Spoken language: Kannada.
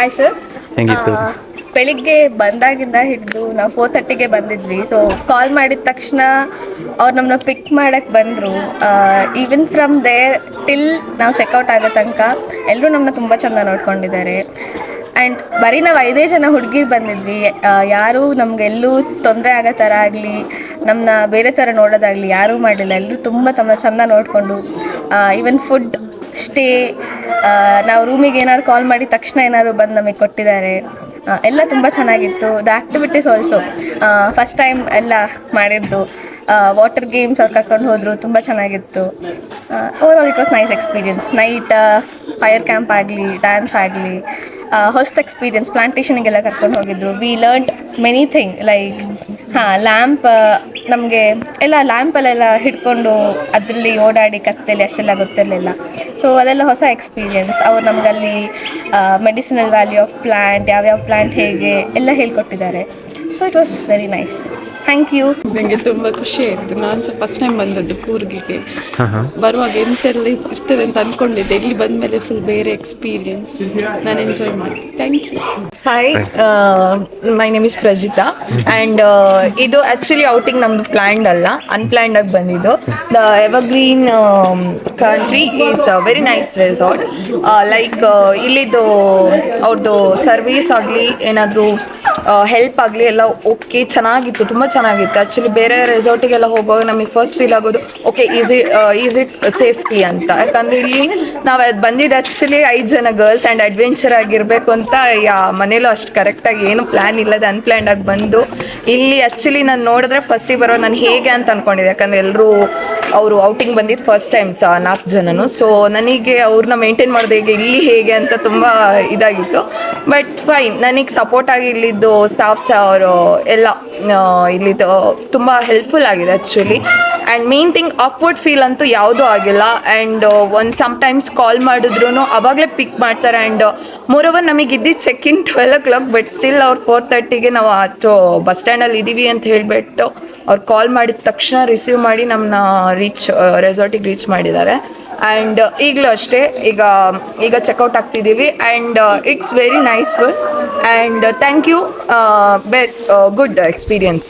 Hi sir. ಹೆಂಗಿತ್ತು? ಬೆಳಿಗ್ಗೆ ಬಂದಾಗಿಂದ ಹಿಡಿದು ನಾವು 4:30ಗೆ ಬಂದಿದ್ವಿ. ಸೊ ಕಾಲ್ ಮಾಡಿದ ತಕ್ಷಣ ಅವ್ರು ನಮ್ಮನ್ನ ಪಿಕ್ ಮಾಡಕ್ಕೆ ಬಂದರು. ಈವನ್ ಫ್ರಮ್ ದೇರ್ ಟಿಲ್ ನಾವು ಚೆಕ್ಔಟ್ ಆಗೋ ತನಕ ಎಲ್ಲರೂ ನಮ್ಮನ್ನ ತುಂಬ ಚೆಂದ ನೋಡ್ಕೊಂಡಿದ್ದಾರೆ. ಆ್ಯಂಡ್ ಬರೀ ನಾವು 5 ಜನ ಹುಡುಗಿರು ಬಂದಿದ್ವಿ. ಯಾರೂ ನಮಗೆಲ್ಲೂ ತೊಂದರೆ ಆಗೋ ಥರ ಆಗಲಿ, ನಮ್ಮನ್ನ ಬೇರೆ ಥರ ನೋಡೋದಾಗಲಿ ಯಾರೂ ಮಾಡಲಿಲ್ಲ. ಎಲ್ಲರೂ ತುಂಬ ಚೆಂದ ನೋಡಿಕೊಂಡು ಈವನ್ ಫುಡ್ ಸ್ಟೇ, ನಾವು ರೂಮಿಗೆ ಏನಾದ್ರು ಕಾಲ್ ಮಾಡಿದ ತಕ್ಷಣ ಏನಾದ್ರು ಬಂದು ನಮಗೆ ಕೊಟ್ಟಿದ್ದಾರೆ. ಎಲ್ಲ ತುಂಬ ಚೆನ್ನಾಗಿತ್ತು. The activities also first time ಎಲ್ಲ ಮಾಡಿದ್ದು. ವಾಟರ್ ಗೇಮ್ಸ್ ಅವ್ರು ಕರ್ಕೊಂಡು ಹೋದರು, ತುಂಬ ಚೆನ್ನಾಗಿತ್ತು. Overall it was nice experience. Night fire camp ಆಗಲಿ, ಡ್ಯಾನ್ಸ್ ಆಗಲಿ, ಹೊಸ್ತು ಎಕ್ಸ್ಪೀರಿಯನ್ಸ್. ಪ್ಲಾಂಟೇಷನಿಗೆಲ್ಲ ಕರ್ಕೊಂಡು ಹೋಗಿದ್ರು. We learned many thing like lamp, ನಮಗೆ ಎಲ್ಲ ಲ್ಯಾಂಪಲ್ಲೆಲ್ಲ ಹಿಡ್ಕೊಂಡು ಅದರಲ್ಲಿ ಓಡಾಡಿ ಕತ್ತಲೆ ಅಷ್ಟೆಲ್ಲ ಗೊತ್ತಿರಲಿಲ್ಲ. ಸೊ ಅದೆಲ್ಲ ಹೊಸ ಎಕ್ಸ್ಪೀರಿಯನ್ಸ್. ಅವ್ರು ನಮಗಲ್ಲಿ ಮೆಡಿಸಿನಲ್ ವ್ಯಾಲ್ಯೂ ಆಫ್ ಪ್ಲ್ಯಾಂಟ್, ಯಾವ್ಯಾವ ಪ್ಲ್ಯಾಂಟ್ ಹೇಗೆ ಎಲ್ಲ ಹೇಳ್ಕೊಟ್ಟಿದ್ದಾರೆ. So it was very nice. Thank you. ನನಗೆ ತುಂಬ ಖುಷಿ ಆಯಿತು. ನಾನು ಸಹ ಫಸ್ಟ್ ಟೈಮ್ ಬಂದದ್ದು ಕೂರ್ಗಿಗೆ. ಬರುವಾಗ ಎಂತೆಲ್ಲ ಇರ್ತದೆ ಅಂತ ಅಂದ್ಕೊಂಡಿದ್ದೆ. ಇಲ್ಲಿ ಬಂದ ಮೇಲೆ ಫುಲ್ ಬೇರೆ ಎಕ್ಸ್ಪೀರಿಯನ್ಸ್. ನಾನು ಎಂಜಾಯ್ ಮಾಡಿದೆ. Thank you. Hi, my name is Prajita and ಇದು ಆ್ಯಕ್ಚುಲಿ ಔಟಿಂಗ್ ನಮ್ಮದು ಪ್ಲ್ಯಾಂಡ್ ಅಲ್ಲ, ಅನ್ಪ್ಲ್ಯಾಂಡ್ ಆಗಿ ಬಂದಿದ್ದು. The evergreen country is very nice resort. Like ಇಲ್ಲಿದ್ದು ಅವ್ರದ್ದು ಸರ್ವೀಸ್ ಆಗಲಿ, ಏನಾದರೂ ಹೆಲ್ಪ್ ಆಗಲಿ ಎಲ್ಲ ಓಕೆ ಚೆನ್ನಾಗಿತ್ತು, ತುಂಬ ಚೆನ್ನಾಗಿತ್ತು. ಆ್ಯಕ್ಚುಲಿ ಬೇರೆ ರೆಸಾರ್ಟಿಗೆಲ್ಲ ಹೋಗುವಾಗ ನಮಗೆ ಫಸ್ಟ್ ಫೀಲ್ ಆಗೋದು ಓಕೆ ಈಸ್ ಇಟ್ ಸೇಫ್ಟಿ ಅಂತ. ಯಾಕಂದರೆ ಇಲ್ಲಿ ನಾವು ಅದು ಬಂದಿದ್ದು ಆ್ಯಕ್ಚುಲಿ 5 ಜನ ಗರ್ಲ್ಸ್ ಆ್ಯಂಡ್ ಅಡ್ವೆಂಚರ್ ಆಗಿರಬೇಕು ಅಂತ ಮನೇಲೂ ಅಷ್ಟು ಕರೆಕ್ಟಾಗಿ ಏನು ಪ್ಲ್ಯಾನ್ ಇಲ್ಲದೆ ಅನ್ಪ್ಲ್ಯಾಂಡ್ ಆಗಿ ಬಂದು ಇಲ್ಲಿ ಆ್ಯಕ್ಚುಲಿ ನಾನು ನೋಡಿದ್ರೆ ಫಸ್ಟಿಗೆ ಬರೋ ನಾನು ಹೇಗೆ ಅಂತ ಅಂದ್ಕೊಂಡಿದ್ದೆ. ಯಾಕಂದರೆ ಎಲ್ಲರೂ ಅವರು ಔಟಿಂಗ್ ಬಂದಿದ್ದು ಫಸ್ಟ್ ಟೈಮ್ 4 ಜನನು. ಸೊ ನನಗೆ ಅವ್ರನ್ನ ಮೇಂಟೈನ್ ಮಾಡೋದು ಇಲ್ಲಿ ಹೇಗೆ ಅಂತ ತುಂಬ ಇದಾಗಿತ್ತು. ಬಟ್ ಫೈನ್, ನನಗೆ ಸಪೋರ್ಟಾಗಿ ಇಲ್ಲಿದ್ದು ಸ್ಟಾಫ್ಸ್ ಅವರು ಎಲ್ಲ ಇಲ್ಲಿದ್ದು ತುಂಬ ಹೆಲ್ಪ್ಫುಲ್ ಆಗಿದೆ actually. And main thing awkward feel ಅಂತೂ ಯಾವುದೂ ಆಗಿಲ್ಲ. ಆ್ಯಂಡ್ ಒಂದು ಸಮ್ಟೈಮ್ಸ್ ಕಾಲ್ ಮಾಡಿದ್ರು ಅವಾಗಲೇ ಪಿಕ್ ಮಾಡ್ತಾರೆ. ಆ್ಯಂಡ್ ಮೋರೋವರ್ ನಮಗೆ ಇದ್ದಿದ್ದು check in 12 o'clock, but still ಅವ್ರು 4:30ಗೆ ನಾವು ಅಷ್ಟು ಬಸ್ ಸ್ಟ್ಯಾಂಡಲ್ಲಿ ಇದ್ದೀವಿ ಅಂತ ಹೇಳಿಬಿಟ್ಟು ಅವ್ರು ಕಾಲ್ ಮಾಡಿದ ತಕ್ಷಣ ರಿಸೀವ್ ಮಾಡಿ ನಮ್ಮನ್ನ ರೆಸಾರ್ಟಿಗೆ ರೀಚ್ ಮಾಡಿದ್ದಾರೆ. ಆ್ಯಂಡ್ ಈಗಲೂ ಅಷ್ಟೇ, ಈಗ ಚೆಕ್ಔಟ್ ಆಗ್ತಿದ್ದೀವಿ. And it's very nice full and thank you. Good experience.